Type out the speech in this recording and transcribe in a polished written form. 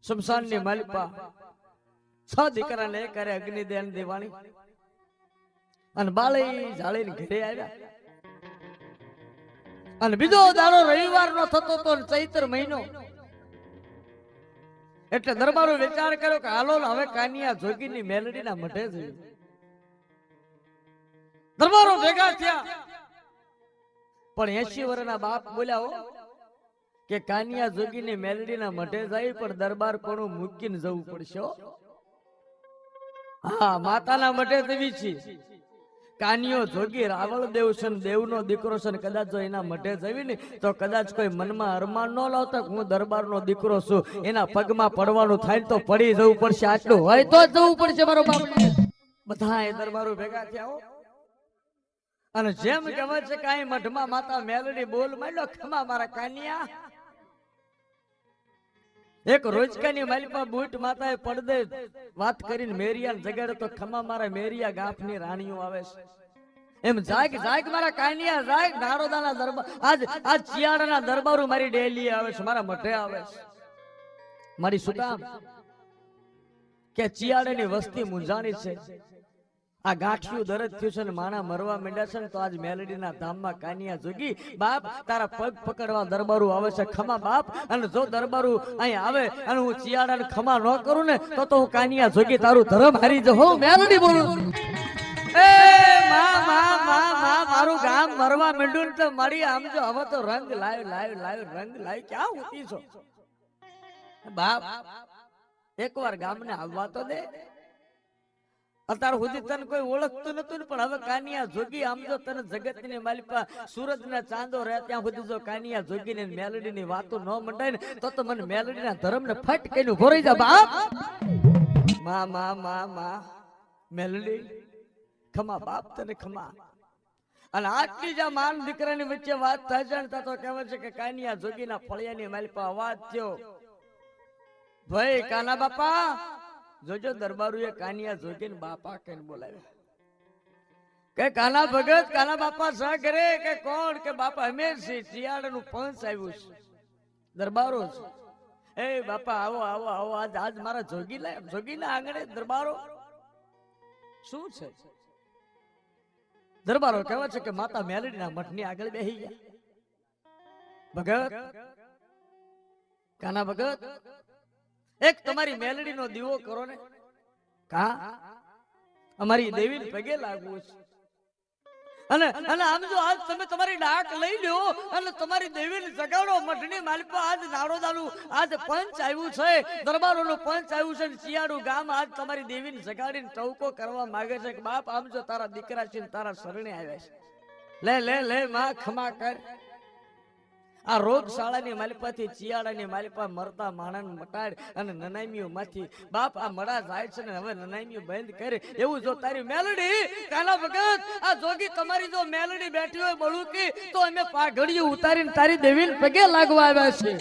શમશાન ની માલિપા 6 દીકરાને કરે અગ્નિદેવ દેવાણી અને બાળી જાળીને ઘરે આવ્યા અને બીજો દાડો રવિવાર નો થતો તો ચૈત્ર મહિનો એટલે દરબારો વિચાર કર્યો કે હાલો હવે કાનિયા જોગીની મેલડીના મઢે જઈએ. દરબારો ભેગા થયા પણ 80 વર્ષના બાપ બોલ્યા હો કે કાનિયા જોગીની મેલડીના મઢે જાય પણ દરબાર કોણું મૂકીને જવું પડશે. હા, માતાના મઢે જવી છે. કાનિયો જોગી રાવળ દેવ છે, દેવનો દીકરો છે. કદાચ જો એના મઢે જવી ને તો કદાચ કોઈ મનમાં અરમાન ન લાવતા હું દરબારનો દીકરો છું, એના પગમાં પડવાનું થાય તો પડી જવું પડશે. આટલું હોય તો જવું પડશે મારો બાપ. બધા એ દરબારો ભેગા થયા હો અને જેમ કહેવાય છે કાંઈ મઢમાં માતા મેલડી બોલ માંડ્યો, ખમા મારા કાનિયા. એક રોજકાની માલિપા બુટ માતાએ પડદે વાત કરીને મેરિયા જગાડે તો ખમા મારા મેરિયા ગાંફની રાણીઓ આવે છે. એમ જાગ જાગ મારા કાનિયા જાગ. નારોદાના દરબાર આજ ચિયાડાના દરબારો મારી ડેલી આવે છે, મારા મઢે આવે છે. મારી શું કામ કે ચિયાડાની વસ્તી મુંજાણી છે. આ ગાંઠિયું દરદ થયું છે ને માણા મરવા માંડ્યા છે ને તો આજ મેલડીના ધામમાં કાનિયા જોગી બાપ તારા પગ પકડવા દરબારો આવે છે. ખમા બાપ. અને જો દરબારો અહીં આવે અને હું ચિયાડાને ખમા ન કરું ને તો હું કાનિયા જોગી તારું ધર્મ હારી જાઉં. મેલડી બોલું એ માં માં માં માં મારું ગામ મરવા માંડ્યું ને તો મારી આમ જો હવે તો રંગ લાવ લાવ લાવ રંગ લાવ ક્યાં ઉતી છો બાપ. એકવાર ગામને આવવા તો દે. અત્યાર સુધી તને કોઈ ઓળખતું નતું ને પણ હવે કાનિયા જોગી આમ જો તને જગતની માલિપા સૂરજના ચાંદો રહે ત્યાં સુધી જો કાનિયા જોગી ને મેલડી ની વાતો ન મંડાય ને તો મને મેલડી ના ધર્મ ને ફટ કઈને ભોરાઈ જા બાપ. માં માં માં માં મેલડી ખમા બાપ તને ખમા. અને આટલી જ માન દીકરાની વચ્ચે વાત થાય છે ને તો કહેવાય છે કે કાનિયા જોગીના ફળિયાની માલિપા અવાજ થયો, ભાઈ કાના બાપા. જોજો દરબારુએ કાનિયા જોગીને બાપા કહીને બોલાવ્યા કે કાના ભગત કાના બાપા શા કરે કે કોણ કે બાપા હંમેશા શિયાળાનું પંચ આવ્યું છે દરબારો છે. એ બાપા આવો આવો આવો આજ આજ મારા જોગીના આંગણે દરબારો શું છે. દરબારો કહેવાય છે કે માતા મેલડીના મઠની આગળ બેહી ગયા. ભગત કાના ભગત એક તમારી મેલડી નો દીવો કરો ને. કા અમારી દેવી પગે લાગવું છે. અને આમ જો આજ તમે તમારી ડાક લઈ લો અને તમારી દેવીને જગાડો. મઠની માલિપા આજ નારોદાનું આજ પંચ આવ્યું છે, દરબારોનું પંચ આવ્યું છે. શિયાળું ગામ આજ તમારી દેવીને જગાડીને ટવકો કરવા માંગે છે કે બાપ આમ જો તારા દીકરા છે તારા શરણે આવ્યા છે. લે લે લે માં ખમા કર. આ રોગશાળાની માલિપાથી ચિયાડાની માલિપા મરતા માણસ મટાડ અને નનામીઓ માંથી બાપ આ મડા જાય છે ને હવે નનામીઓ બંધ કરે. એવું જો તારી મેલડી કાના ભગત આ જોગી તમારી જો મેલડી બેઠી હોય બળુકી તો અમે પાઘડીઓ ઉતારીને તારી દેવીને પગે લાગવા આવ્યા છે.